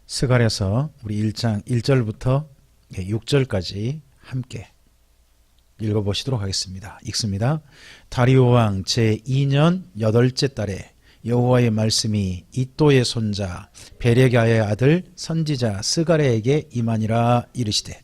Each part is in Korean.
스갈에서 우리 1장 1절부터 6절까지 함께 읽어보시도록 하겠습니다. 읽습니다. 다리오 왕 제2년 8째 달에 여호와의 말씀이 이또의 손자 베레갸의 아들 선지자 스갈에게 임하니라. 이르시되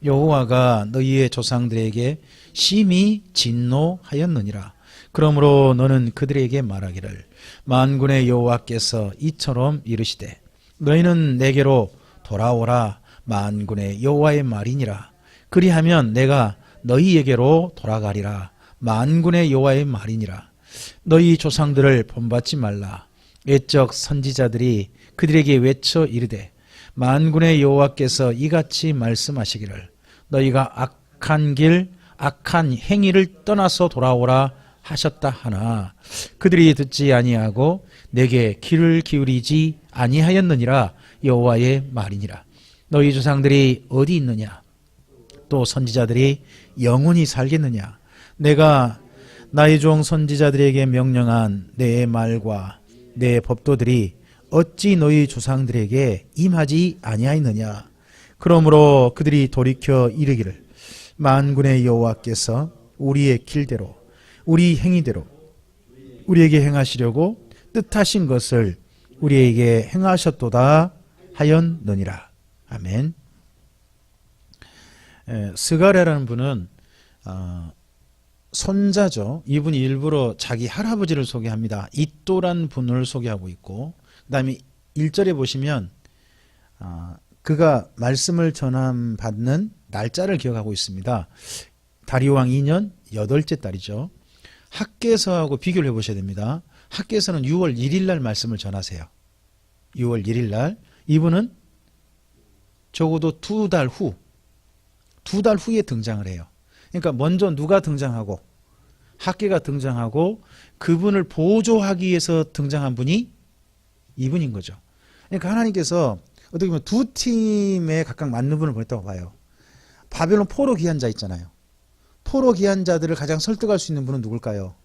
여호와가 너희의 조상들에게 심히 진노하였느니라. 그러므로 너는 그들에게 말하기를 만군의 여호와께서 이처럼 이르시되 너희는 내게로 돌아오라. 만군의 여호와의 말이니라. 그리하면 내가 너희에게로 돌아가리라. 만군의 여호와의 말이니라. 너희 조상들을 본받지 말라. 옛적 선지자들이 그들에게 외쳐 이르되 만군의 여호와께서 이같이 말씀하시기를 너희가 악한 길 악한 행위를 떠나서 돌아오라 하셨다 하나 그들이 듣지 아니하고 내게 귀를 기울이지 아니하였느니라. 여호와의 말이니라. 너희 조상들이 어디 있느냐? 또 선지자들이 영원히 살겠느냐? 내가 나의 종 선지자들에게 명령한 내 말과 내 법도들이 어찌 너희 조상들에게 임하지 아니하였느냐? 그러므로 그들이 돌이켜 이르기를 만군의 여호와께서 우리의 길대로 우리 행위대로 우리에게 행하시려고 뜻하신 것을 우리에게 행하셨도다 하였느니라. 아멘. 스가랴라는 분은 손자죠. 이분이 일부러 자기 할아버지를 소개합니다. 이또란 분을 소개하고 있고, 그 다음에 1절에 보시면 그가 말씀을 전함받는 날짜를 기억하고 있습니다. 다리오 왕 2년 8째 달이죠. 학개서하고 비교를 해보셔야 됩니다. 학개서는 6월 1일 날 말씀을 전하세요. 6월 1일 날. 이분은 적어도 두 달 후에 등장을 해요. 그러니까 먼저 누가 등장하고 학개가 등장하고 그분을 보조하기 위해서 등장한 분이 이분인 거죠. 그러니까 하나님께서 어떻게 보면 두 팀에 각각 맞는 분을 보냈다고 봐요. 바벨론 포로 귀한 자 있잖아요. 포로 귀한 자들을 가장 설득할 수 있는 분은 누굴까요?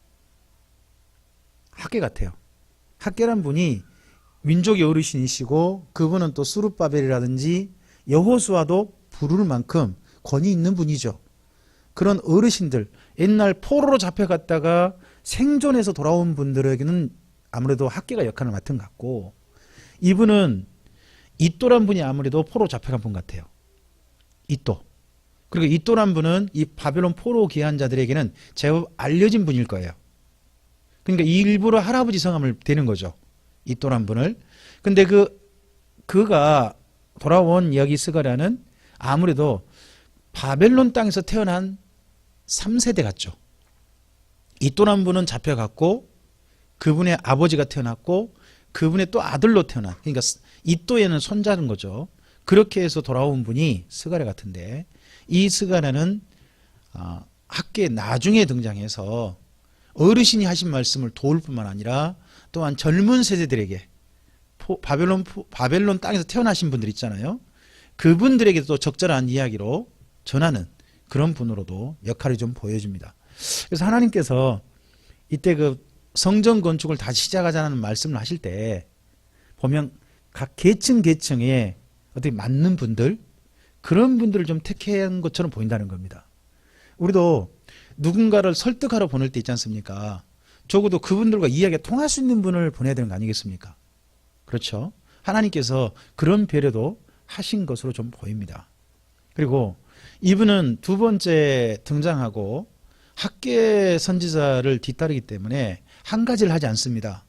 학개 같아요. 학개란 분이 민족의 어르신이시고 그분은 또 수룹바벨이라든지 여호수아도 부를 만큼 권위 있는 분이죠. 그런 어르신들, 옛날 포로로 잡혀갔다가 생존해서 돌아온 분들에게는 아무래도 학개가 역할을 맡은 것 같고, 이분은 이또란 분이 아무래도 포로 잡혀간 분 같아요. 이또. 그리고 이또란 분은 이 바벨론 포로 귀한 자들에게는 제법 알려진 분일 거예요. 그러니까 일부러 할아버지 성함을 대는 거죠. 이또란 분을. 근데 그가 돌아온 여기 스가랴는 아무래도 바벨론 땅에서 태어난 3세대 같죠. 이또란 분은 잡혀갔고 그분의 아버지가 태어났고 그분의 또 아들로 태어난, 그러니까 이또에는 손자는 거죠. 그렇게 해서 돌아온 분이 스가랴 같은데, 이 스가랴는 학개에 나중에 등장해서 어르신이 하신 말씀을 도울 뿐만 아니라 또한 젊은 세대들에게 바벨론 땅에서 태어나신 분들 있잖아요. 그분들에게도 또 적절한 이야기로 전하는 그런 분으로도 역할이 좀 보여집니다. 그래서 하나님께서 이때 그 성전 건축을 다시 시작하자는 말씀을 하실 때 보면 각 계층에 어떻게 맞는 분들, 그런 분들을 좀 택한 것처럼 보인다는 겁니다. 우리도 누군가를 설득하러 보낼 때 있지 않습니까? 적어도 그분들과 이야기가 통할 수 있는 분을 보내야 되는 거 아니겠습니까? 그렇죠? 하나님께서 그런 배려도 하신 것으로 좀 보입니다. 그리고 이분은 두 번째 등장하고 학개 선지자를 뒤따르기 때문에 한 가지를 하지 않습니다.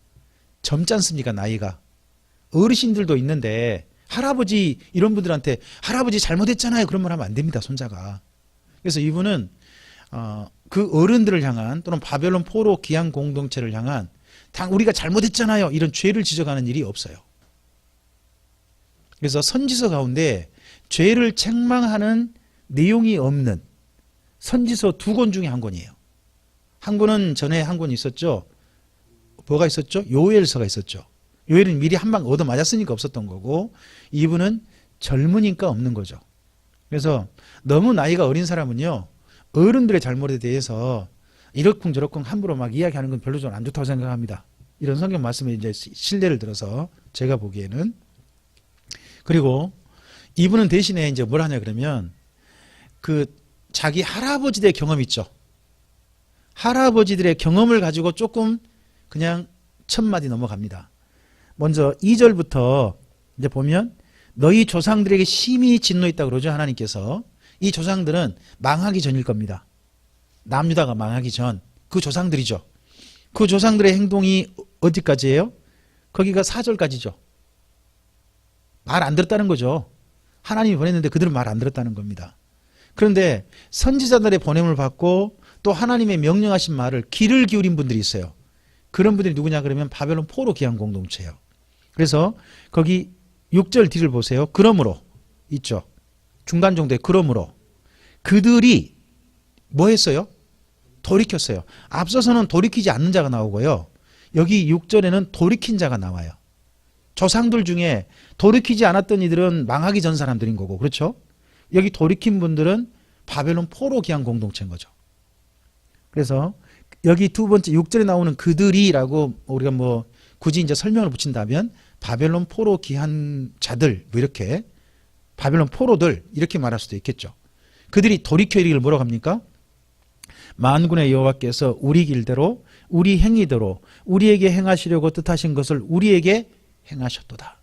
젊지 않습니까? 나이가. 어르신들도 있는데 할아버지 이런 분들한테 할아버지 잘못했잖아요 그런 말 하면 안 됩니다. 손자가. 그래서 이분은 그 어른들을 향한 또는 바벨론 포로 귀한 공동체를 향한 우리가 잘못했잖아요 이런 죄를 지적하는 일이 없어요. 그래서 선지서 가운데 죄를 책망하는 내용이 없는 선지서 2권 중에 한 권이에요. 한 권은 전에 한 권이 있었죠. 뭐가 있었죠? 요엘서가 있었죠. 요엘은 미리 한 방 얻어맞았으니까 없었던 거고, 이분은 젊으니까 없는 거죠. 그래서 너무 나이가 어린 사람은요, 어른들의 잘못에 대해서 이러쿵저러쿵 함부로 막 이야기하는 건 별로 좀 안 좋다고 생각합니다. 이런 성경 말씀에 이제 신뢰를 들어서 제가 보기에는. 그리고 이분은 대신에 이제 뭘 하냐 그러면 그 자기 할아버지들의 경험 있죠. 할아버지들의 경험을 가지고 조금 그냥 첫 마디 넘어갑니다. 먼저 2절부터 이제 보면 너희 조상들에게 심히 진노했다고 그러죠. 하나님께서. 이 조상들은 망하기 전일 겁니다. 남유다가 망하기 전 그 조상들이죠. 그 조상들의 행동이 어디까지예요? 거기가 4절까지죠. 말 안 들었다는 거죠. 하나님이 보냈는데 그들은 말 안 들었다는 겁니다. 그런데 선지자들의 보냄을 받고 또 하나님의 명령하신 말을 귀를 기울인 분들이 있어요. 그런 분들이 누구냐 그러면 바벨론 포로 귀환 공동체예요. 그래서 거기 6절 뒤를 보세요. 그러므로 있죠. 중간 정도에 그러므로 그들이 뭐 했어요? 돌이켰어요. 앞서서는 돌이키지 않는 자가 나오고요. 여기 6절에는 돌이킨 자가 나와요. 조상들 중에 돌이키지 않았던 이들은 망하기 전 사람들인 거고, 그렇죠? 여기 돌이킨 분들은 바벨론 포로 귀환 공동체인 거죠. 그래서 여기 두 번째 6절에 나오는 그들이라고 우리가 뭐 굳이 이제 설명을 붙인다면 바벨론 포로 귀환 자들 뭐 이렇게 바벨론 포로들 이렇게 말할 수도 있겠죠. 그들이 돌이켜 이르기를 뭐라고 합니까? 만군의 여호와께서 우리 길대로 우리 행위대로 우리에게 행하시려고 뜻하신 것을 우리에게 행하셨도다.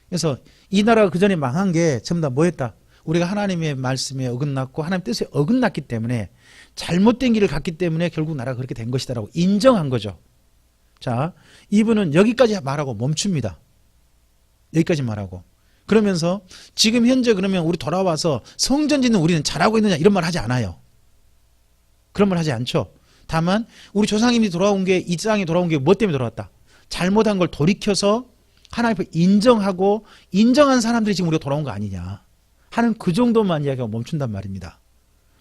그래서 이 나라가 그 전에 망한 게 전부 다 뭐였다? 우리가 하나님의 말씀에 어긋났고 하나님 뜻에 어긋났기 때문에 잘못된 길을 갔기 때문에 결국 나라가 그렇게 된 것이다라고 인정한 거죠. 자, 이분은 여기까지 말하고 멈춥니다. 여기까지 말하고. 그러면서 지금 현재 그러면 우리 돌아와서 성전 짓는 우리는 잘하고 있느냐 이런 말 하지 않아요. 그런 말 하지 않죠. 다만 우리 조상님이 돌아온 게 이 땅에 돌아온 게 뭐 때문에 돌아왔다? 잘못한 걸 돌이켜서 하나님 앞에 인정하고 인정한 사람들이 지금 우리가 돌아온 거 아니냐 하는 그 정도만 이야기하고 멈춘단 말입니다.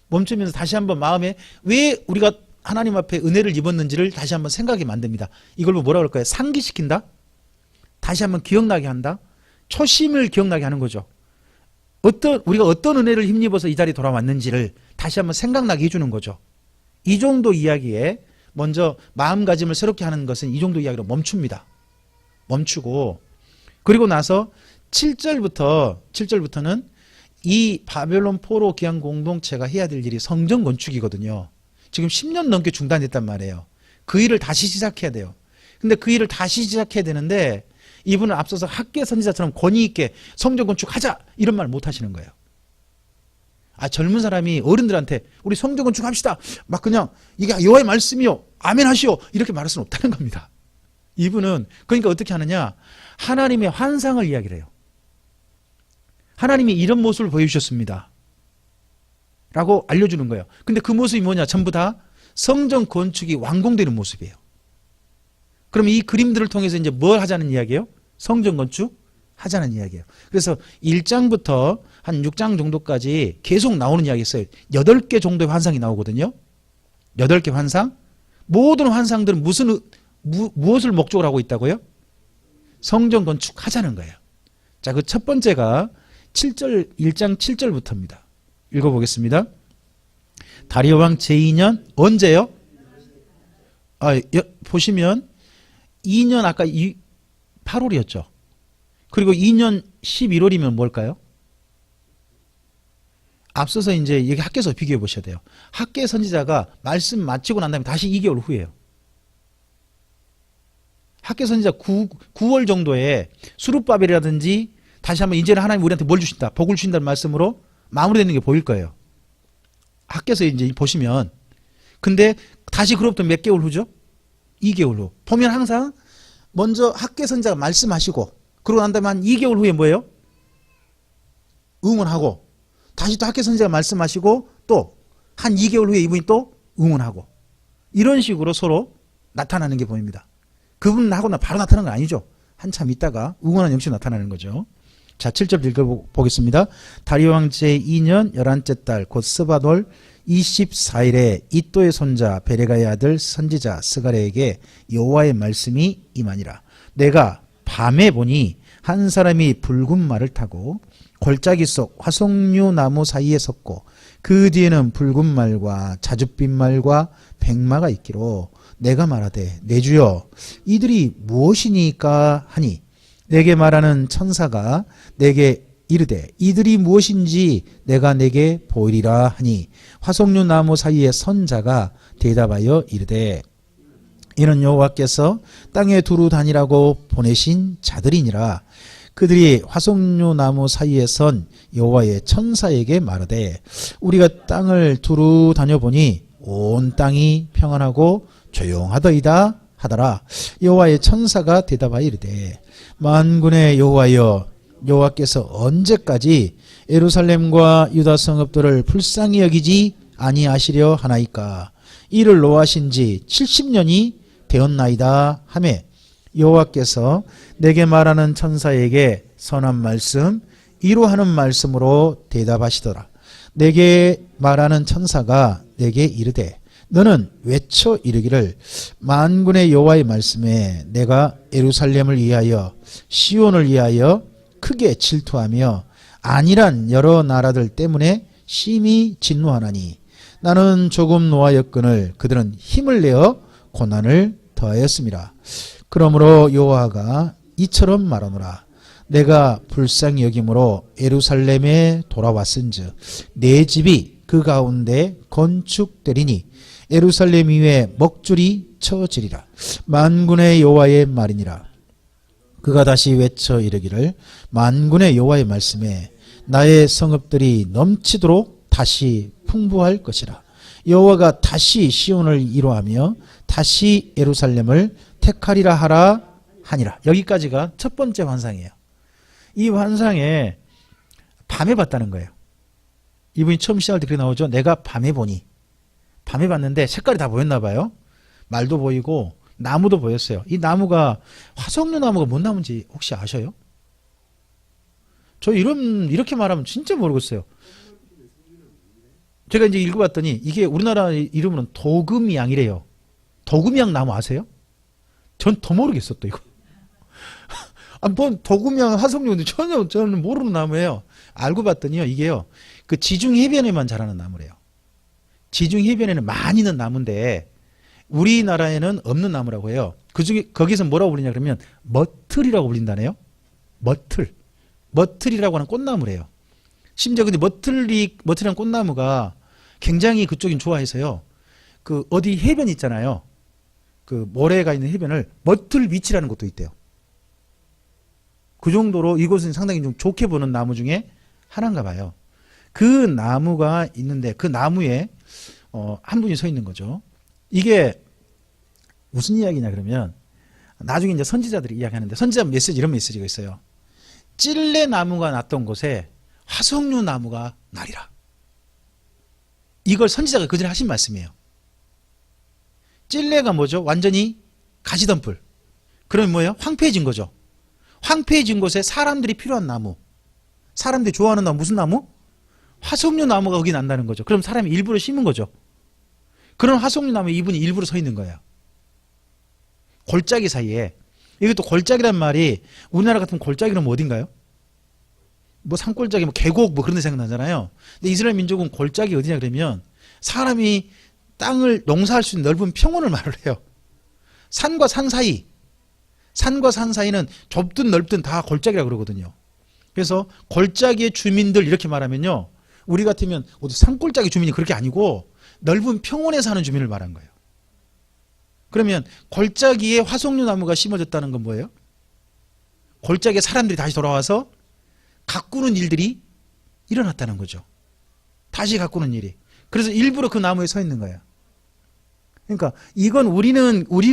멈추면서 다시 한번 마음에 왜 우리가 하나님 앞에 은혜를 입었는지를 다시 한번 생각하게 만듭니다. 이걸 뭐라 그럴까요? 상기시킨다? 다시 한번 기억나게 한다? 초심을 기억나게 하는 거죠. 우리가 어떤 은혜를 힘입어서 이 자리에 돌아왔는지를 다시 한번 생각나게 해주는 거죠. 이 정도 이야기에 먼저 마음가짐을 새롭게 하는 것은 이 정도 이야기로 멈춥니다. 멈추고 그리고 나서 7절부터는 이 바벨론 포로 귀환 공동체가 해야 될 일이 성전 건축이거든요. 지금 10년 넘게 중단됐단 말이에요. 그 일을 다시 시작해야 돼요. 근데 그 일을 다시 시작해야 되는데 이분은 앞서서 학계 선지자처럼 권위 있게 성전 건축하자 이런 말 못 하시는 거예요. 젊은 사람이 어른들한테 우리 성전 건축합시다. 막 그냥 이게 여호와의 말씀이요. 아멘 하시오. 이렇게 말할 수는 없다는 겁니다. 이분은 그러니까 어떻게 하느냐. 하나님의 환상을 이야기를 해요. 하나님이 이런 모습을 보여주셨습니다. 라고 알려주는 거예요. 근데 그 모습이 뭐냐. 전부 다 성전 건축이 완공되는 모습이에요. 그럼 이 그림들을 통해서 이제 뭘 하자는 이야기예요? 성전 건축 하자는 이야기예요. 그래서 1장부터 한 6장 정도까지 계속 나오는 이야기 있어요. 8개 정도의 환상이 나오거든요. 8개 환상. 모든 환상들은 무엇을 목적으로 하고 있다고요? 성전 건축하자는 거예요. 자, 그 첫 번째가 1장 7절부터입니다. 읽어보겠습니다. 다리오 왕 제2년 언제요? 보시면 2년 아까 8월이었죠. 그리고 2년 11월이면 뭘까요? 앞서서 이제 여기 학계에서 비교해 보셔야 돼요. 학계 선지자가 말씀 마치고 난 다음에 다시 2개월 후예요. 학계 선지자 9월 정도에 수룹바벨이라든지 다시 한번 이제는 하나님 우리한테 뭘 주신다, 복을 주신다는 말씀으로 마무리되는 게 보일 거예요. 학계에서 이제 보시면. 근데 다시 그로부터 몇 개월 후죠? 2개월 후. 보면 항상 먼저 학계 선지자가 말씀하시고 그러고 난 다음에 한 2개월 후에 뭐예요? 응원하고 다시 또 학계 선지자가 말씀하시고 또 한 2개월 후에 이분이 또 응원하고 이런 식으로 서로 나타나는 게 보입니다. 그분하고 바로 나타나는 건 아니죠. 한참 있다가 응원하는 형식으로 나타나는 거죠. 자, 7절 읽어보겠습니다. 다리오 왕 제2년 11째 달 곧 스바돌 24일에 이또의 손자 베레가의 아들 선지자 스가랴에게 여호와의 말씀이 임하니라. 내가 밤에 보니 한 사람이 붉은 말을 타고 골짜기 속 화석류 나무 사이에 섰고 그 뒤에는 붉은 말과 자줏빛 말과 백마가 있기로 내가 말하되 내 주여 이들이 무엇이니까 하니 내게 말하는 천사가 내게 이르되 이들이 무엇인지 내가 내게 보이리라 하니 화석류 나무 사이에 선 자가 대답하여 이르되 이는 여호와께서 땅에 두루 다니라고 보내신 자들이니라. 그들이 화석류 나무 사이에 선 여호와의 천사에게 말하되 우리가 땅을 두루 다녀보니 온 땅이 평안하고 조용하더이다 하더라. 여호와의 천사가 대답하여 이르되 만군의 여호와여, 여호와께서 언제까지 예루살렘과 유다 성읍들을 불쌍히 여기지 아니하시려 하나이까. 이를 노하신 지 70년이 되었나이다 하매 여호와께서 내게 말하는 천사에게 선한 말씀 위로하는 말씀으로 대답하시더라. 내게 말하는 천사가 내게 이르되 너는 외쳐 이르기를 만군의 여호와의 말씀에 내가 예루살렘을 위하여 시온을 위하여 크게 질투하며 안일한 여러 나라들 때문에 심히 진노하나니 나는 조금 노하였거늘 그들은 힘을 내어 고난을 더하였습니다. 그러므로 여호와가 이처럼 말하노라. 내가 불쌍히 여김으로 예루살렘에 돌아왔은즉 내 집이 그 가운데 건축되리니 예루살렘 위에 먹줄이 쳐지리라. 만군의 여호와의 말이니라. 그가 다시 외쳐 이르기를 만군의 여호와의 말씀에 나의 성읍들이 넘치도록 다시 풍부할 것이라. 여호와가 다시 시온을 이루하며 다시 예루살렘을 택하리라 하라 하니라. 여기까지가 첫 번째 환상이에요. 이 환상에 밤에 봤다는 거예요. 이분이 처음 시작할 때 그렇게 나오죠. 내가 밤에 보니. 밤에 봤는데 색깔이 다 보였나 봐요. 말도 보이고 나무도 보였어요. 이 나무가 화석류 나무가 뭔 나무인지 혹시 아셔요? 저 이렇게 말하면 진짜 모르겠어요. 제가 이제 읽어봤더니 이게 우리나라 이름으로는 도금양이래요. 도금양 나무 아세요? 전 더 모르겠어 또 이거. 뭐 도금양 화석류인데 전혀 저는 모르는 나무예요. 알고 봤더니요 이게요 그 지중 해변에만 자라는 나무래요. 지중 해변에는 많이 있는 나무인데 우리나라에는 없는 나무라고 해요. 그중에 거기서 뭐라고 부르냐 그러면 머틀이라고 불린다네요. 머틀이라고 하는 꽃나무래요. 심지어 근데 머틀이란 꽃나무가 굉장히 그쪽인 좋아해서요. 그 어디 해변 있잖아요. 그 모래가 있는 해변을 머틀 비치라는 곳도 있대요. 그 정도로 이곳은 상당히 좀 좋게 보는 나무 중에 하나인가 봐요. 그 나무가 있는데 그 나무에 한 분이 서 있는 거죠. 이게 무슨 이야기냐 그러면 나중에 이제 선지자들이 이야기하는데 선지자 메시지 이런 메시지가 있어요. 찔레 나무가 났던 곳에 화석류 나무가 나리라. 이걸 선지자가 그전에 하신 말씀이에요. 찔레가 뭐죠? 완전히 가시덤불. 그러면 뭐예요? 황폐해진 거죠. 황폐해진 곳에 사람들이 필요한 나무. 사람들이 좋아하는 나무 무슨 나무? 화석류 나무가 거기 난다는 거죠. 그럼 사람이 일부러 심은 거죠. 그런 화석류 나무에 이분이 일부러 서 있는 거예요. 골짜기 사이에. 이것도 골짜기란 말이 우리나라 같으면 골짜기 그러면 어딘가요? 뭐 산골짜기, 뭐 계곡 뭐 그런 데 생각나잖아요. 근데 이스라엘 민족은 골짜기 어디냐 그러면 사람이 땅을 농사할 수 있는 넓은 평원을 말을 해요. 산과 산 사이는 좁든 넓든 다 골짜기라고 그러거든요. 그래서 골짜기의 주민들 이렇게 말하면요. 우리 같으면 어디 산골짜기 주민이 그렇게 아니고 넓은 평원에 사는 주민을 말한 거예요. 그러면 골짜기에 화석류 나무가 심어졌다는 건 뭐예요? 골짜기에 사람들이 다시 돌아와서 가꾸는 일들이 일어났다는 거죠. 다시 가꾸는 일이. 그래서 일부러 그 나무에 서 있는 거예요. 그러니까 이건 우리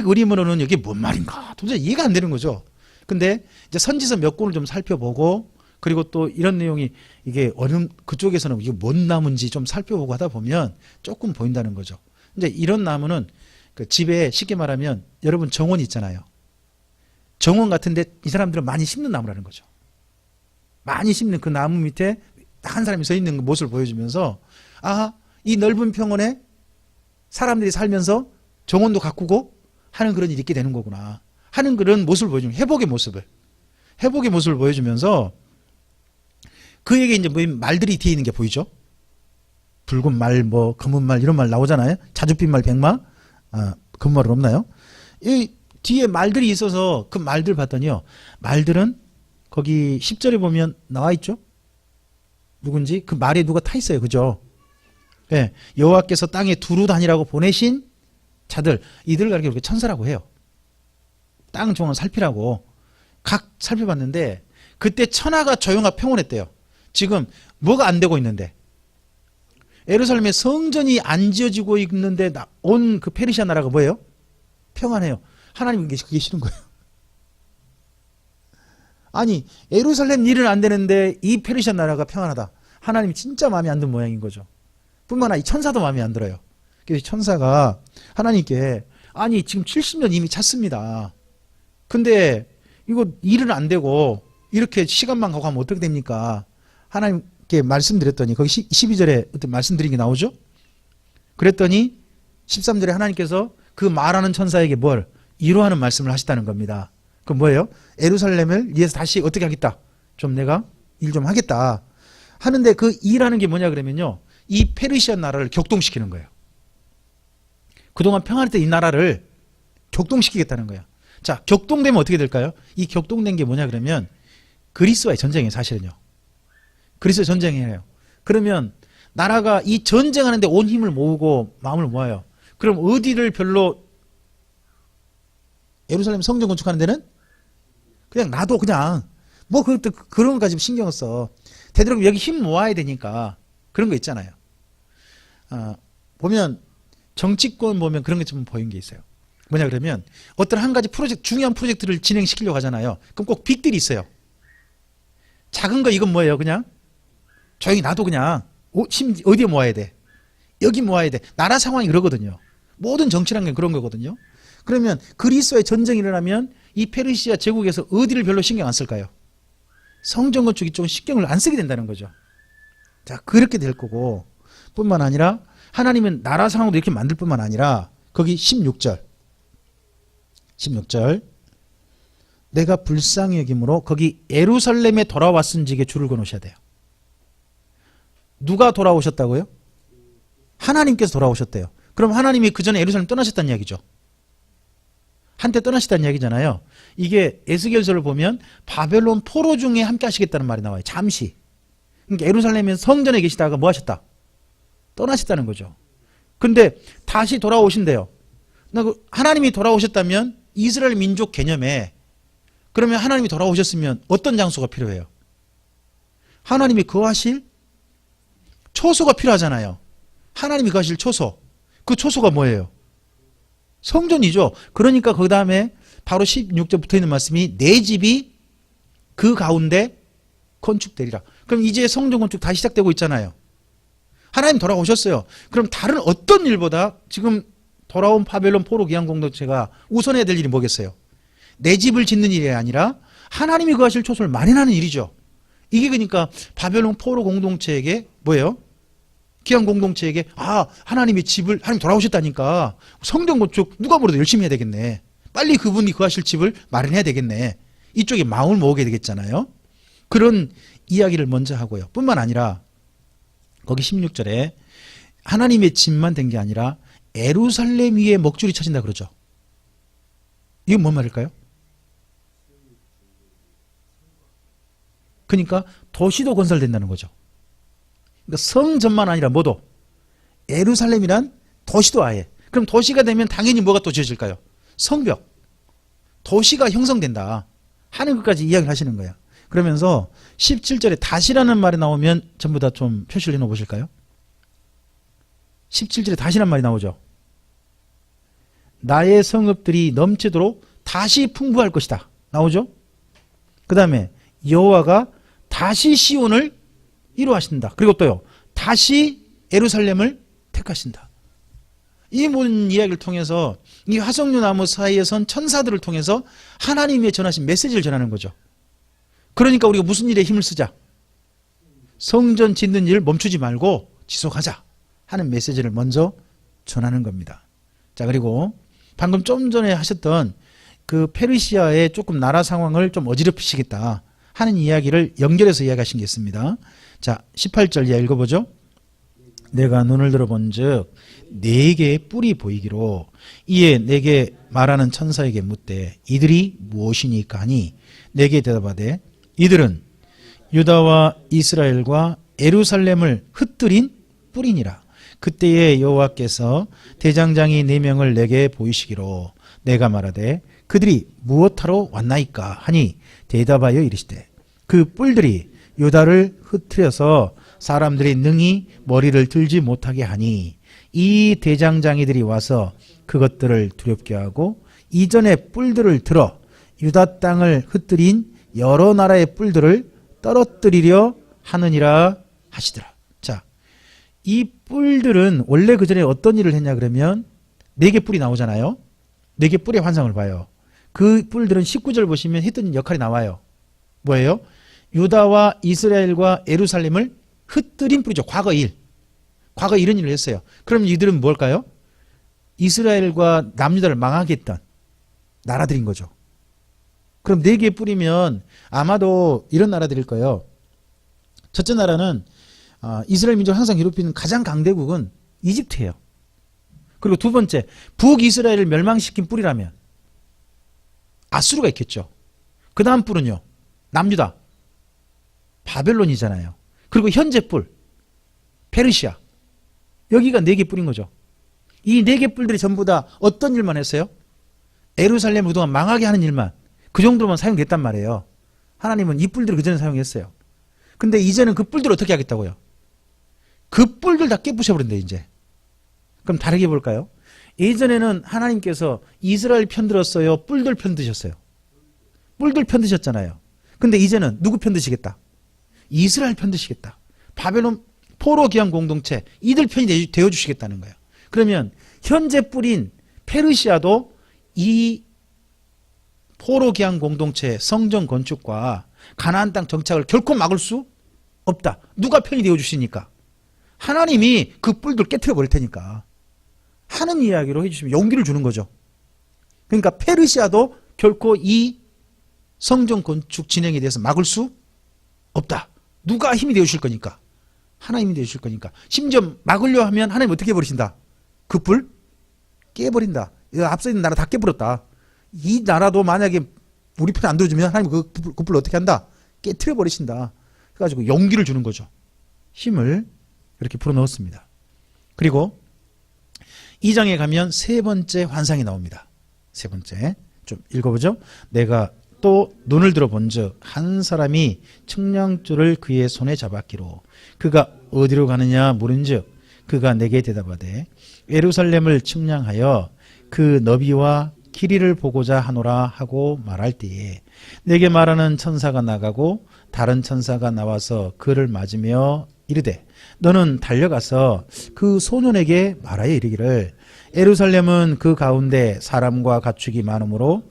그림으로는 이게 뭔 말인가 도저히 이해가 안 되는 거죠. 근데 이제 선지서 몇 권을 좀 살펴보고 그리고 또 이런 내용이 이게 어느 그쪽에서는 이게 뭔 나무인지 좀 살펴보고 하다 보면 조금 보인다는 거죠. 이제 이런 나무는 그 집에 쉽게 말하면 여러분 정원 있잖아요. 정원 같은데 이 사람들은 많이 심는 나무라는 거죠. 많이 심는 그 나무 밑에 한 사람이 서 있는 모습을 보여주면서 아, 이 넓은 평원에 사람들이 살면서 정원도 가꾸고 하는 그런 일이 있게 되는 거구나 하는 그런 모습을 보여주면 회복의 모습을 보여주면서 그에게 이제 뭐 말들이 뒤에 있는 게 보이죠. 붉은 말, 뭐 검은 말 이런 말 나오잖아요. 자줏빛 말, 백마, 검은 말은 없나요? 이 뒤에 말들이 있어서 그 말들 봤더니요. 말들은 거기 10절에 보면 나와 있죠. 누군지 그 말에 누가 타 있어요. 그죠? 예, 여호와께서 땅에 두루 다니라고 보내신 자들, 이들 가리켜 이렇게 천사라고 해요. 땅 종을 살피라고 각 살펴봤는데 그때 천하가 조용하고 평온했대요. 지금 뭐가 안 되고 있는데, 예루살렘에 성전이 안 지어지고 있는데 온 그 페르시아 나라가 뭐예요? 평안해요. 하나님은 그게 싫은 거예요. 아니, 예루살렘 일은 안 되는데 이 페르시아 나라가 평안하다. 하나님이 진짜 마음에 안 든 모양인 거죠. 뿐만 아니라 이 천사도 마음에 안 들어요. 그래서 천사가 하나님께, 아니 지금 70년 이미 찼습니다. 근데 이거 일은 안 되고 이렇게 시간만 가고 하면 어떻게 됩니까? 하나님께 말씀드렸더니, 거기 12절에 어떤 말씀드린 게 나오죠? 그랬더니 13절에 하나님께서 그 말하는 천사에게 뭘 위로하는 말씀을 하시다는 겁니다. 그 뭐예요? 예루살렘을 위해서 다시 어떻게 하겠다, 좀 내가 일 좀 하겠다 하는데, 그 일하는 게 뭐냐 그러면요, 이 페르시아 나라를 격동시키는 거예요. 그동안 평안했던 이 나라를 격동시키겠다는 거예요. 자, 격동되면 어떻게 될까요? 이 격동된 게 뭐냐 그러면 그리스와의 전쟁이에요. 사실은요, 그리스의 전쟁이에요. 그러면 나라가 이 전쟁하는데 온 힘을 모으고 마음을 모아요. 그럼 어디를 별로, 예루살렘 성전 건축하는 데는 그냥 놔둬. 그냥 뭐 그런 거 가지고 신경을 써. 되도록 여기 힘 모아야 되니까 그런 거 있잖아요. 보면 정치권 보면 그런 게 좀 보이는 게 있어요. 뭐냐 그러면 어떤 한 가지 프로젝트, 중요한 프로젝트를 진행시키려고 하잖아요. 그럼 꼭 빅딜이 있어요. 작은 거 이건 뭐예요? 그냥 조용히 놔둬. 그냥 어디에 모아야 돼? 여기 모아야 돼. 나라 상황이 그러거든요. 모든 정치라는 게 그런 거거든요. 그러면 그리스와의 전쟁이 일어나면 이 페르시아 제국에서 어디를 별로 신경 안 쓸까요? 성전 건축 이쪽은 신경을 안 쓰게 된다는 거죠. 자, 그렇게 될 거고, 뿐만 아니라 하나님은 나라 상황도 이렇게 만들 뿐만 아니라 거기 16절 내가 불쌍히 여김으로, 거기 예루살렘에 돌아왔은지에 줄을 그어놓으셔야 돼요. 누가 돌아오셨다고요? 하나님께서 돌아오셨대요. 그럼 하나님이 그 전에 예루살렘 떠나셨다는 이야기죠. 한때 떠나셨다는 이야기잖아요. 이게 에스겔서를 보면 바벨론 포로 중에 함께 하시겠다는 말이 나와요. 잠시. 그러니까 예루살렘에 성전에 계시다가 뭐 하셨다? 떠나셨다는 거죠. 근데 다시 돌아오신대요. 하나님이 돌아오셨다면 이스라엘 민족 개념에, 그러면 하나님이 돌아오셨으면 어떤 장소가 필요해요? 하나님이 거하실 초소가 필요하잖아요. 하나님이 거하실 초소. 그 초소가 뭐예요? 성전이죠. 그러니까 그 다음에 바로 16절 붙어 있는 말씀이 내 집이 그 가운데 건축되리라. 그럼 이제 성전 건축 다시 시작되고 있잖아요. 하나님 돌아오셨어요. 그럼 다른 어떤 일보다 지금 돌아온 바벨론 포로 귀환 공동체가 우선해야 될 일이 뭐겠어요? 내 집을 짓는 일이 아니라 하나님이 거하실 초소를 마련하는 일이죠. 이게 그러니까 바벨론 포로 공동체에게 뭐예요? 귀환 공동체에게, 하나님의 집을, 하나님 돌아오셨다니까 성전 건축 누가 뭐래도 열심히 해야 되겠네. 빨리 그분이 거하실 집을 마련해야 되겠네. 이쪽에 마음을 모으게 되겠잖아요. 그런 이야기를 먼저 하고요. 뿐만 아니라 거기 16절에 하나님의 집만 된 게 아니라 예루살렘 위에 먹줄이 쳐진다 그러죠. 이건 뭔 말일까요? 그러니까 도시도 건설된다는 거죠. 그러니까 성전만 아니라 뭐도, 예루살렘이란 도시도 아예. 그럼 도시가 되면 당연히 뭐가 또 지어질까요? 성벽. 도시가 형성된다 하는 것까지 이야기를 하시는 거예요. 그러면서 17절에 다시라는 말이 나오면 전부 다 좀 표시를 해놓어 보실까요? 17절에 다시라는 말이 나오죠. 나의 성읍들이 넘치도록 다시 풍부할 것이다 나오죠. 그 다음에 여호와가 다시 시온을 이루하신다. 그리고 또요, 다시 예루살렘을 택하신다. 이 모든 이야기를 통해서 이 화석류 나무 사이에 선 천사들을 통해서 하나님의 전하신 메시지를 전하는 거죠. 그러니까 우리가 무슨 일에 힘을 쓰자? 성전 짓는 일 멈추지 말고 지속하자 하는 메시지를 먼저 전하는 겁니다. 자, 그리고 방금 좀 전에 하셨던 그 페르시아의 조금 나라 상황을 좀 어지럽히시겠다 하는 이야기를 연결해서 이야기하신 게 있습니다. 자, 18절 이야 읽어보죠. 내가 눈을 들어본 즉 네 개의 뿔이 보이기로 이에 내게 말하는 천사에게 묻되 이들이 무엇이니까 하니 내게 대답하되 이들은 유다와 이스라엘과 예루살렘을 흩뜨린 뿌리니라. 그때에 여호와께서 대장장이 4명을 내게 보이시기로 내가 말하되 그들이 무엇하러 왔나이까 하니 대답하여 이르시되 그 뿔들이 유다를 흩트려서 사람들이 능히 머리를 들지 못하게 하니 이 대장장이들이 와서 그것들을 두렵게 하고 이전에 뿔들을 들어 유다 땅을 흩뜨린 여러 나라의 뿔들을 떨어뜨리려 하느니라 하시더라. 자, 이 뿔들은 원래 그 전에 어떤 일을 했냐 그러면 4개 뿔이 나오잖아요. 4개 뿔의 환상을 봐요. 그 뿔들은 19절 보시면 했던 역할이 나와요. 뭐예요? 유다와 이스라엘과 예루살렘을 흩뜨린 뿔이죠. 과거 일. 과거 이런 일을 했어요. 그럼 이들은 뭘까요? 이스라엘과 남유다를 망하게 했던 나라들인 거죠. 그럼 4개 뿌리면 아마도 이런 나라들일 거예요. 첫째 나라는 이스라엘 민족을 항상 괴롭히는 가장 강대국은 이집트예요. 그리고 두 번째, 북이스라엘을 멸망시킨 뿔이라면 아수르가 있겠죠. 그 다음 뿔은요, 남유다, 바벨론이잖아요. 그리고 현재 뿔, 페르시아. 여기가 4개 뿔인 거죠. 이 4개 뿔들이 전부 다 어떤 일만 했어요? 예루살렘을 그동안 망하게 하는 일만. 그 정도로만 사용됐단 말이에요. 하나님은 이 뿔들을 그전에 사용했어요. 근데 이제는 그 뿔들을 어떻게 하겠다고요? 그 뿔들 다 깨부셔버린대 이제. 그럼 다르게 볼까요? 예전에는 하나님께서 이스라엘 편 들었어요? 뿔들 편 드셨어요? 뿔들 편 드셨잖아요. 근데 이제는 누구 편 드시겠다? 이스라엘 편 드시겠다. 바벨론 포로 기한 공동체 이들 편이 되어주시겠다는 거예요. 그러면 현재 뿔인 페르시아도 이 포로 기한 공동체의 성전 건축과 가나안 땅 정착을 결코 막을 수 없다. 누가 편이 되어주시니까? 하나님이 그 뿔들 깨트려 버릴 테니까 하는 이야기로 해주시면 용기를 주는 거죠. 그러니까 페르시아도 결코 이 성전 건축 진행에 대해서 막을 수 없다. 누가 힘이 되어주실 거니까? 하나님이 되어주실 거니까. 심지어 막으려 하면 하나님 어떻게 해버리신다? 그 뿔 깨버린다. 앞서 있는 나라 다 깨버렸다. 이 나라도 만약에 우리 편에 안 들어주면 하나님 그 뿔 어떻게 한다? 깨트려 버리신다. 그래가지고 용기를 주는 거죠. 힘을 이렇게 불어넣었습니다. 그리고 2장에 가면 3번째 환상이 나옵니다. 3번째 좀 읽어보죠. 내가 또 눈을 들어본즉 한 사람이 측량줄을 그의 손에 잡았기로 그가 어디로 가느냐 물은즉 그가 내게 대답하되 예루살렘을 측량하여 그 너비와 길이를 보고자 하노라 하고 말할 때에 내게 말하는 천사가 나가고 다른 천사가 나와서 그를 맞으며 이르되 너는 달려가서 그 소년에게 말하여 이르기를 예루살렘은 그 가운데 사람과 가축이 많으므로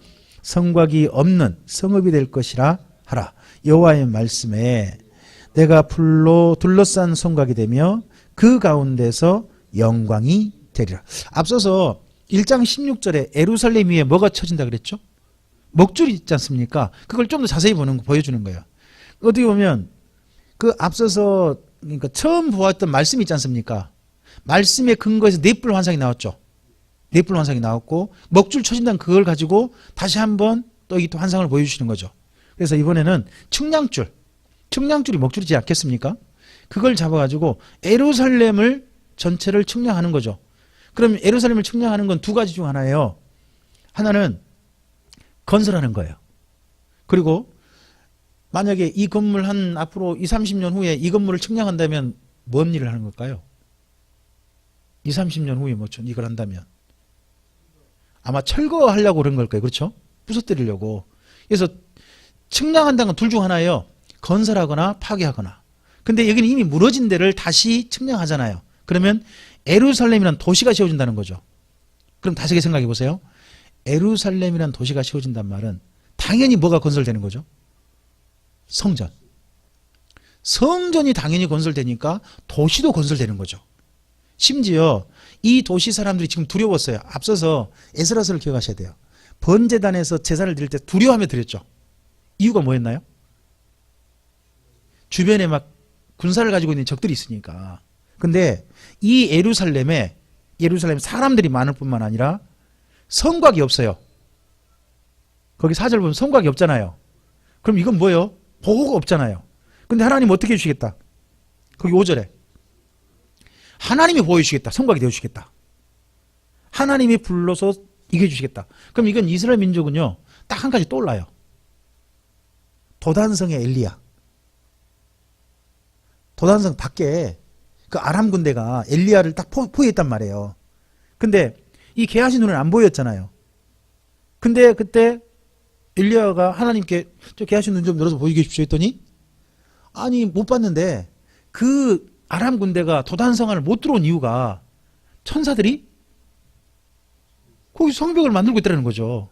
성곽이 없는 성읍이 될 것이라 하라. 여호와의 말씀에 내가 풀로 둘러싼 성곽이 되며 그 가운데서 영광이 되리라. 앞서서 1장 16절에 예루살렘 위에 뭐가 쳐진다 그랬죠? 먹줄이 있지 않습니까? 그걸 좀 더 자세히 보여주는 거예요. 어떻게 보면 그 앞서서 그러니까 처음 보았던 말씀이 있지 않습니까? 말씀의 근거에서 넷불 환상이 나왔죠. 넷불 환상이 나왔고 먹줄 쳐진다는 그걸 가지고 다시 한번 또 이 환상을 보여주시는 거죠. 그래서 이번에는 측량줄이 먹줄이지 않겠습니까? 그걸 잡아가지고 예루살렘을 전체를 측량하는 거죠. 그럼 예루살렘을 측량하는 건 2가지 중 하나예요. 하나는 건설하는 거예요. 그리고 만약에 이 건물 한 앞으로 20, 30년 후에 이 건물을 측량한다면 뭔 일을 하는 걸까요? 20, 30년 후에 이걸 한다면 아마 철거하려고 그런 걸 거예요. 그렇죠? 부서뜨리려고. 그래서 측량한다는 건 둘 중 하나예요. 건설하거나 파괴하거나. 근데 여기는 이미 무너진 데를 다시 측량하잖아요. 그러면 예루살렘이라는 도시가 세워진다는 거죠. 그럼 다시 생각해 보세요. 예루살렘이라는 도시가 세워진단 말은 당연히 뭐가 건설되는 거죠? 성전. 성전이 당연히 건설되니까 도시도 건설되는 거죠. 심지어 이 도시 사람들이 지금 두려웠어요. 앞서서 에스라서를 기억하셔야 돼요. 번제단에서 제사를 드릴 때 두려워하며 드렸죠. 이유가 뭐였나요? 주변에 막 군사를 가지고 있는 적들이 있으니까. 근데 이 예루살렘 사람들이 많을 뿐만 아니라 성곽이 없어요. 거기 4절 보면 성곽이 없잖아요. 그럼 이건 뭐예요? 보호가 없잖아요. 근데 하나님 어떻게 해주시겠다? 거기 5절에 하나님이 보여주시겠다. 성곽이 되어주시겠다. 하나님이 불러서 이겨주시겠다. 그럼 이건 이스라엘 민족은요, 딱 한 가지 떠올라요. 도단성의 엘리야. 도단성 밖에 그 아람 군대가 엘리야를 딱 포위했단 말이에요. 근데 이 게하시 눈에는 안 보였잖아요. 근데 그때 엘리야가 하나님께 저 게하시 눈 좀 열어서 보이게 해주십시오 했더니 아니 못 봤는데 그 아람 군대가 도단성 안을 못 들어온 이유가 천사들이 거기 성벽을 만들고 있다는 거죠.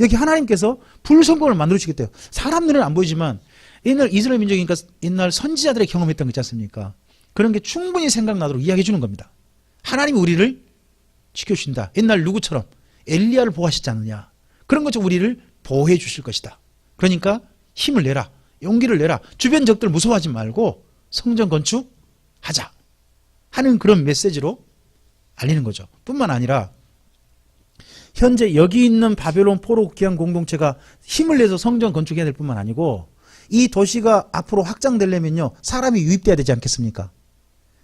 여기 하나님께서 불성벽을 만들어 주시겠대요. 사람 눈에는 안 보이지만 옛날 이스라엘 민족이니까 옛날 선지자들의 경험했던 거 있지 않습니까? 그런 게 충분히 생각나도록 이야기해 주는 겁니다. 하나님이 우리를 지켜주신다. 옛날 누구처럼 엘리야를 보호하시지 않느냐. 그런 것처럼 우리를 보호해 주실 것이다. 그러니까 힘을 내라. 용기를 내라. 주변 적들 무서워하지 말고 성전 건축하자 하는 그런 메시지로 알리는 거죠. 뿐만 아니라 현재 여기 있는 바벨론 포로 기한 공동체가 힘을 내서 성전 건축해야 될 뿐만 아니고 이 도시가 앞으로 확장되려면요, 사람이 유입돼야 되지 않겠습니까?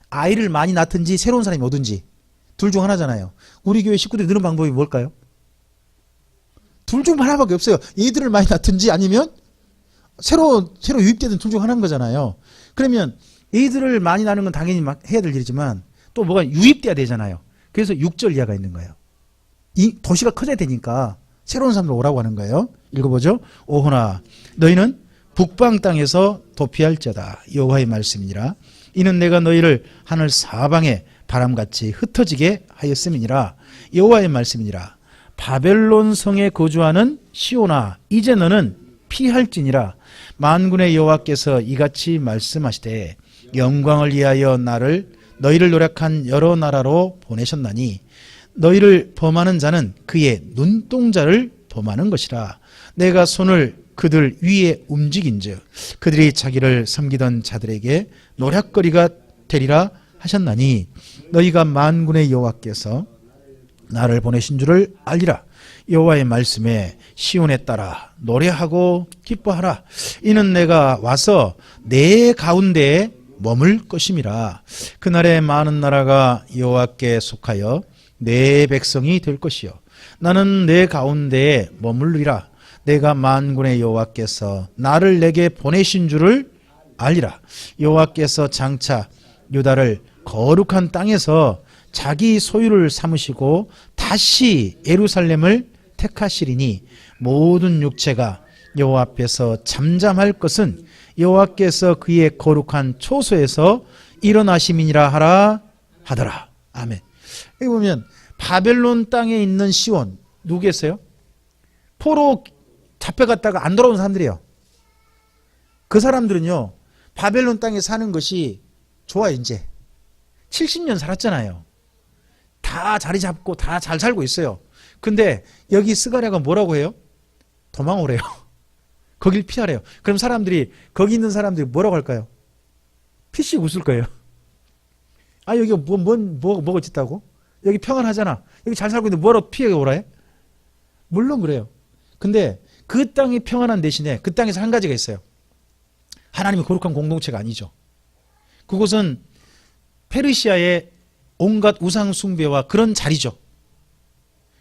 아이를 많이 낳든지 새로운 사람이 오든지 둘 중 하나잖아요. 우리 교회 식구들이 느는 방법이 뭘까요? 둘 중 하나밖에 없어요. 얘들을 많이 낳든지 아니면 새로 유입되든 둘 중 하나인 거잖아요. 그러면 얘들을 많이 낳는 건 당연히 막 해야 될 일이지만 또 뭐가 유입돼야 되잖아요. 그래서 6절 이하가 있는 거예요. 이 도시가 커져야 되니까 새로운 사람들 오라고 하는 거예요. 읽어보죠. 오호나 너희는 북방 땅에서 도피할지어다. 여호와의 말씀이니라. 이는 내가 너희를 하늘 사방에 바람같이 흩어지게 하였음이니라. 여호와의 말씀이니라. 바벨론 성에 거주하는 시온아 이제 너는 피할지니라. 만군의 여호와께서 이같이 말씀하시되 영광을 위하여 너희를 노력한 여러 나라로 보내셨나니 너희를 범하는 자는 그의 눈동자를 범하는 것이라. 내가 손을 그들 위에 움직인즉 그들이 자기를 섬기던 자들에게 노략거리가 되리라 하셨나니 너희가 만군의 여호와께서 나를 보내신 줄을 알리라. 여호와의 말씀에 시온에 따라 노래하고 기뻐하라. 이는 내가 와서 내 가운데에 머물 것임이라. 그날에 많은 나라가 여호와께 속하여 내 백성이 될 것이요 나는 내 가운데에 머물리라. 내가 만군의 여호와께서 나를 내게 보내신 줄을 알리라. 여호와께서 장차 유다를 거룩한 땅에서 자기 소유를 삼으시고 다시 예루살렘을 택하시리니 모든 육체가 여호와 앞에서 잠잠할 것은 여호와께서 그의 거룩한 초소에서 일어나심이니라 하더라. 아멘. 여기 보면 바벨론 땅에 있는 시온 누구겠어요? 포로 잡혀갔다가 안 돌아온 사람들이에요. 그 사람들은요 바벨론 땅에 사는 것이 좋아요. 이제 70년 살았잖아요. 다 자리 잡고 다 잘 살고 있어요. 근데 여기 스가랴가 뭐라고 해요? 도망오래요. 거길 피하래요. 그럼 사람들이 거기 있는 사람들이 뭐라고 할까요? 피식 웃을 거예요. 아 여기 뭐가 짓다고? 여기 평안하잖아. 여기 잘 살고 있는데 뭐라고 피해 오라 해? 물론 그래요. 근데 그 땅이 평안한 대신에 그 땅에서 한 가지가 있어요. 하나님의 거룩한 공동체가 아니죠. 그곳은 페르시아의 온갖 우상 숭배와 그런 자리죠.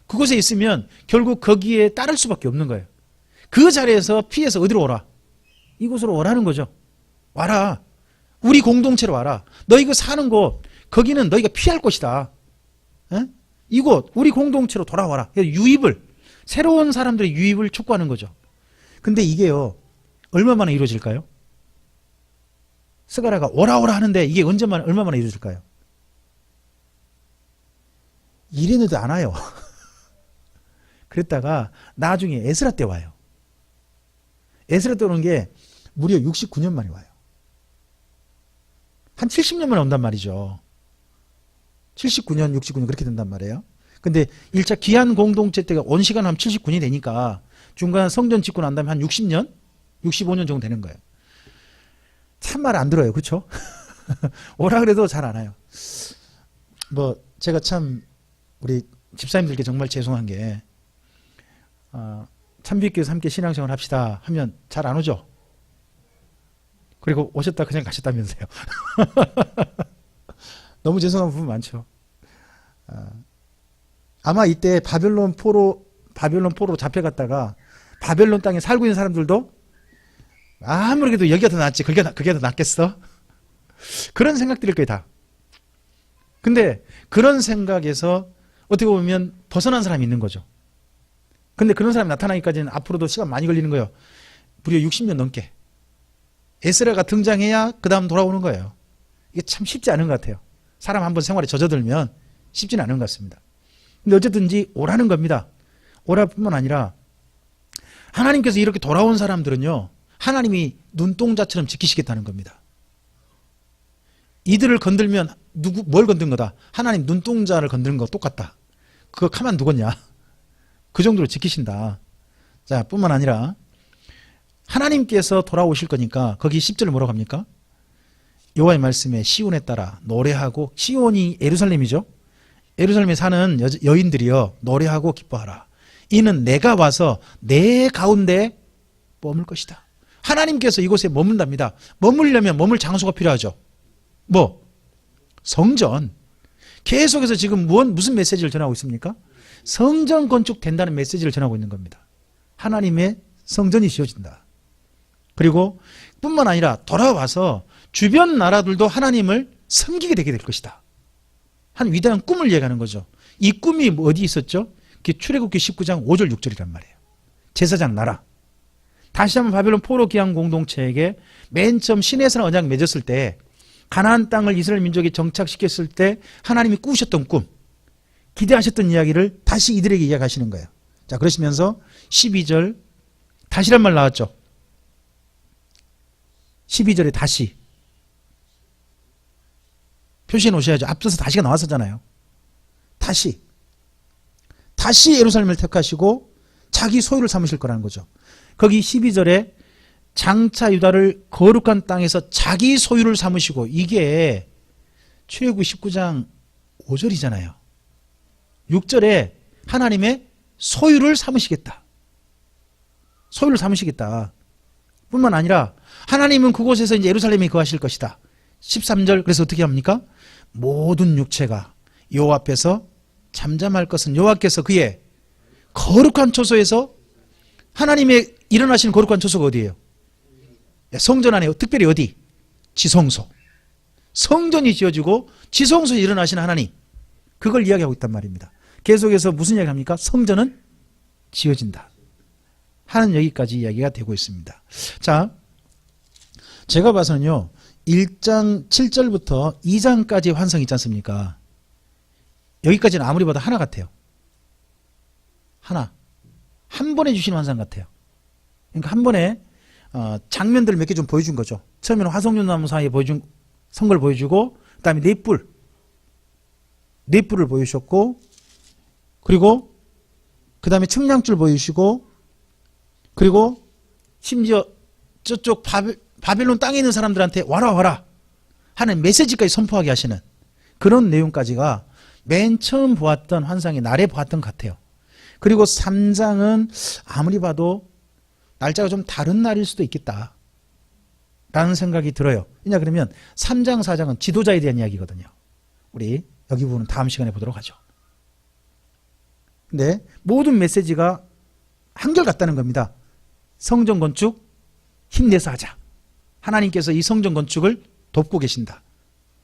그곳에 있으면 결국 거기에 따를 수밖에 없는 거예요. 그 자리에서 피해서 어디로 오라? 이곳으로 오라는 거죠. 와라. 우리 공동체로 와라. 너희 그 사는 곳 거기는 너희가 피할 곳이다. 에? 이곳 우리 공동체로 돌아와라. 유입을 새로운 사람들의 유입을 촉구하는 거죠. 근데 이게요 얼마 만에 이루어질까요? 스가랴가 오라 하는데 이게 얼마 만에 이루어질까요? 이랬는데 안 와요. 그랬다가 나중에 에스라 때 와요. 에스라 때 오는 게 무려 69년 만에 와요. 한 70년 만에 온단 말이죠. 79년, 69년 그렇게 된단 말이에요. 근데 1차 기한 공동체 때가 온 시간 하면 79년이 되니까 중간 성전 짓고 난 다음에 한 60년, 65년 정도 되는 거예요. 참 말 안 들어요. 그렇죠? 오라 그래도 잘 안 와요. 뭐 제가 참 우리 집사님들께 정말 죄송한 게 참빛교회에서 함께 신앙생활 합시다 하면 잘 안 오죠. 그리고 오셨다 그냥 가셨다면서요. 너무 죄송한 부분 많죠. 아마 이때 바벨론 포로 잡혀갔다가 바벨론 땅에 살고 있는 사람들도 아무래도 여기가 더 낫지 그게 더 낫겠어? 그런 생각들일 거예요 다. 근데 그런 생각에서 어떻게 보면 벗어난 사람이 있는 거죠. 근데 그런 사람이 나타나기까지는 앞으로도 시간 많이 걸리는 거예요. 무려 60년 넘게. 에스라가 등장해야 그 다음 돌아오는 거예요. 이게 참 쉽지 않은 것 같아요. 사람 한번 생활에 젖어들면 쉽지는 않은 것 같습니다. 근데 어쨌든지 오라는 겁니다. 오라뿐만 아니라 하나님께서 이렇게 돌아온 사람들은요, 하나님이 눈동자처럼 지키시겠다는 겁니다. 이들을 건들면 뭘 건든 거다? 하나님 눈동자를 건드는 거 똑같다. 그거 가만 두겠냐? 그 정도로 지키신다. 자, 뿐만 아니라 하나님께서 돌아오실 거니까 거기 10절을 뭐라고 합니까? 여호와의 말씀에 시온에 따라 노래하고, 시온이 예루살렘이죠. 예루살렘에 사는 여인들이여 노래하고 기뻐하라. 이는 내가 와서 내 가운데 머물 것이다. 하나님께서 이곳에 머문답니다. 머물려면 머물 장소가 필요하죠. 뭐? 성전. 계속해서 지금 무슨 메시지를 전하고 있습니까? 성전 건축된다는 메시지를 전하고 있는 겁니다. 하나님의 성전이 지어진다. 그리고 뿐만 아니라 돌아와서 주변 나라들도 하나님을 섬기게 되게 될 것이다. 한 위대한 꿈을 얘기하는 거죠. 이 꿈이 어디 있었죠? 그게 출애굽기 19장 5절 6절이란 말이에요. 제사장 나라. 다시 한번 바벨론 포로 기한 공동체에게 맨 처음 시내산 언약 맺었을 때, 가나안 땅을 이스라엘 민족이 정착시켰을 때 하나님이 꾸셨던 꿈, 기대하셨던 이야기를 다시 이들에게 이야기하시는 거예요. 자, 그러시면서 12절 다시란 말 나왔죠. 12절에 다시 표시해 놓으셔야죠. 앞서서 다시가 나왔었잖아요. 다시 예루살렘을 택하시고 자기 소유를 삼으실 거라는 거죠. 거기 12절에 장차 유다를 거룩한 땅에서 자기 소유를 삼으시고, 이게 출애굽기 19장 5절이잖아요. 6절에 하나님의 소유를 삼으시겠다. 소유를 삼으시겠다. 뿐만 아니라 하나님은 그곳에서 이제 예루살렘에 거하실 것이다. 13절, 그래서 어떻게 합니까? 모든 육체가 여호와 앞에서 잠잠할 것은 여호와께서 그의 거룩한 초소에서, 하나님의 일어나시는 거룩한 초소가 어디예요? 성전 안에, 특별히 어디? 지성소. 성전이 지어지고 지성소에 일어나시는 하나님, 그걸 이야기하고 있단 말입니다. 계속해서 무슨 이야기 합니까? 성전은 지어진다 하는 여기까지 이야기가 되고 있습니다. 자, 제가 봐서는요, 1장 7절부터 2장까지 환상이 있지 않습니까? 여기까지는 아무리 봐도 하나 같아요. 하나. 한 번에 주신 환상 같아요. 그러니까 한 번에 장면들을 몇 개 좀 보여준 거죠. 처음에는 화석연나무 사이에 보여준 성걸 보여주고, 그 다음에 넷불을 보여주셨고, 그리고 그 다음에 측량줄 보여주시고, 그리고 심지어 저쪽 바벨론 땅에 있는 사람들한테 와라 하는 메시지까지 선포하게 하시는 그런 내용까지가 맨 처음 보았던 환상의 날에 보았던 것 같아요. 그리고 3장은 아무리 봐도 날짜가 좀 다른 날일 수도 있겠다 라는 생각이 들어요. 왜냐 그러면 3장 4장은 지도자에 대한 이야기거든요. 우리 여기 부분은 다음 시간에 보도록 하죠. 근데 모든 메시지가 한결같다는 겁니다. 성전 건축 힘내서 하자. 하나님께서 이 성전 건축을 돕고 계신다.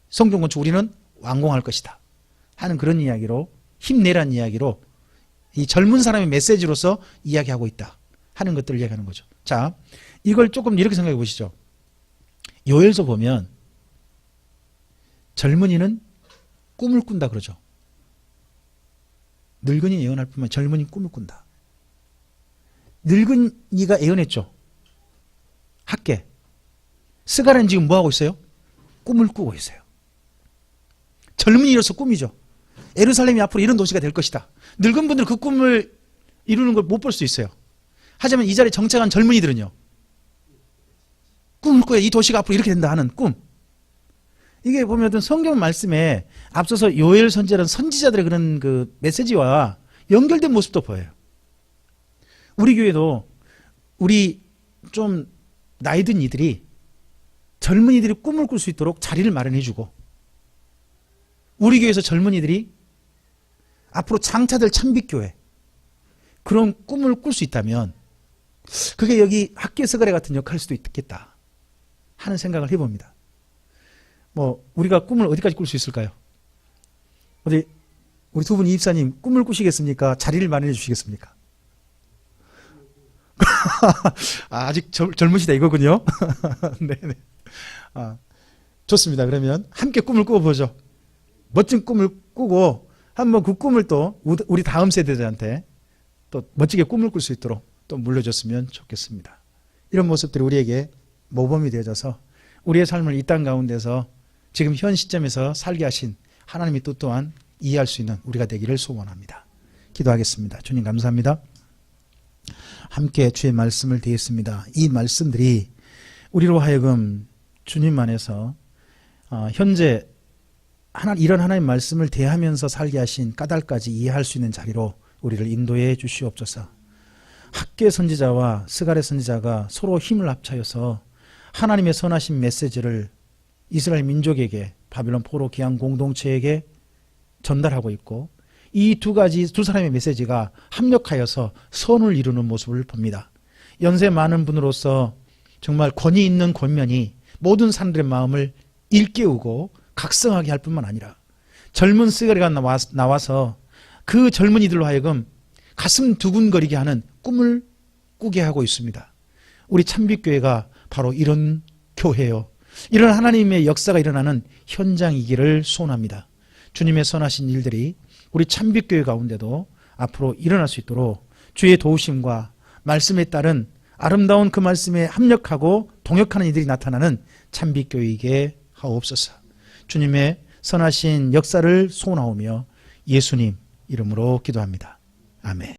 성전 건축 우리는 완공할 것이다 하는 그런 이야기로, 힘내라는 이야기로 이 젊은 사람의 메시지로서 이야기하고 있다 하는 것들을 이야기하는 거죠. 자, 이걸 조금 이렇게 생각해 보시죠. 요엘서 보면 젊은이는 꿈을 꾼다 그러죠. 늙은이 예언할 뿐만 젊은이 꿈을 꾼다. 늙은이가 예언했죠. 학계. 스가랴는 지금 뭐하고 있어요? 꿈을 꾸고 있어요. 젊은이로서 꿈이죠. 예루살렘이 앞으로 이런 도시가 될 것이다. 늙은 분들은 그 꿈을 이루는 걸 못 볼 수 있어요. 하지만 이 자리에 정착한 젊은이들은요, 꿈을 꿔요. 이 도시가 앞으로 이렇게 된다 하는 꿈. 이게 보면 성경 말씀에 앞서서 요엘 선지자라는 선지자들의 그런 그 메시지와 연결된 모습도 보여요. 우리 교회도 우리 좀 나이 든 이들이 젊은이들이 꿈을 꿀 수 있도록 자리를 마련해주고, 우리 교회에서 젊은이들이 앞으로 장차될 참빛교회, 그런 꿈을 꿀 수 있다면 그게 여기 학교에서 그래 같은 역할일 수도 있겠다 하는 생각을 해봅니다. 우리가 꿈을 어디까지 꿀 수 있을까요? 우리 두 분 이입사님 꿈을 꾸시겠습니까? 자리를 마련해 주시겠습니까? 아직 젊으시다 이거군요. 네네. 좋습니다. 그러면 함께 꿈을 꾸어보죠. 멋진 꿈을 꾸고 한번 그 꿈을 또 우리 다음 세대들한테 또 멋지게 꿈을 꿀 수 있도록 또 물려줬으면 좋겠습니다. 이런 모습들이 우리에게 모범이 되어져서 우리의 삶을 이 땅 가운데서 지금 현 시점에서 살게 하신 하나님의 뜻 또한 이해할 수 있는 우리가 되기를 소원합니다. 기도하겠습니다. 주님 감사합니다. 함께 주의 말씀을 드리겠습니다. 이 말씀들이 우리로 하여금 주님 안에서 현재 이런 하나님의 말씀을 대하면서 살게 하신 까닭까지 이해할 수 있는 자리로 우리를 인도해 주시옵소서. 학계 선지자와 스가랴 선지자가 서로 힘을 합쳐서 하나님의 선하신 메시지를 이스라엘 민족에게, 바빌론 포로 귀환 공동체에게 전달하고 있고, 이 두 사람의 메시지가 합력하여서 선을 이루는 모습을 봅니다. 연세 많은 분으로서 정말 권위 있는 권면이 모든 사람들의 마음을 일깨우고 각성하게 할 뿐만 아니라 젊은 스가랴가 나와서 그 젊은이들로 하여금 가슴 두근거리게 하는 꿈을 꾸게 하고 있습니다. 우리 참빛교회가 바로 이런 교회요, 이런 하나님의 역사가 일어나는 현장이기를 소원합니다. 주님의 선하신 일들이 우리 참빛교회 가운데도 앞으로 일어날 수 있도록 주의 도우심과 말씀에 따른 아름다운 그 말씀에 합력하고 동역하는 이들이 나타나는 참빛교회이게 하옵소서. 주님의 선하신 역사를 소원하오며 예수님 이름으로 기도합니다. 아멘.